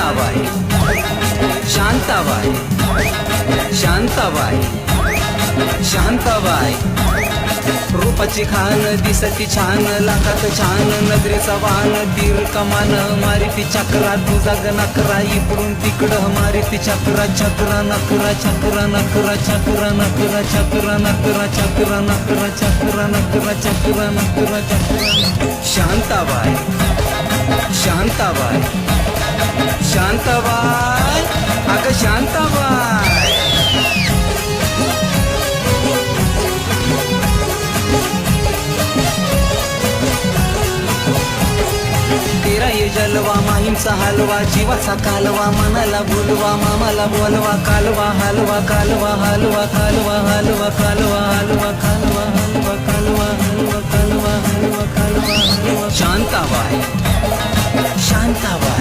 शांताबाई शांताबाई शांताबाई शांताबाई रूपाची खान दिसती छान लाखात छान नजरेचा वान तीर कमान मारिती चक्रा तुझा नकरा इकडून तिकडं मारिती चक्रा चक्रा नकरा चक्रा नकरा चक्रा नकरा चक्रा नकरा चक्रा नकरा चक्रा नकरा चक्रा नकरा चक्रा शांताबाई शांताबाई शांताबाई अगं शांताबाई तेरा ये जलवा माहीमचा हलवा जीवाचा कालवा मनाला बोलवा मामाला बोलवा कालवा हलवा कालवा हलवा कालवा हलवा कालवा हलवा कालवा हलवा कालवा हलवा कालवा हलवा कालवा हलवा शांताबाई शांताबाई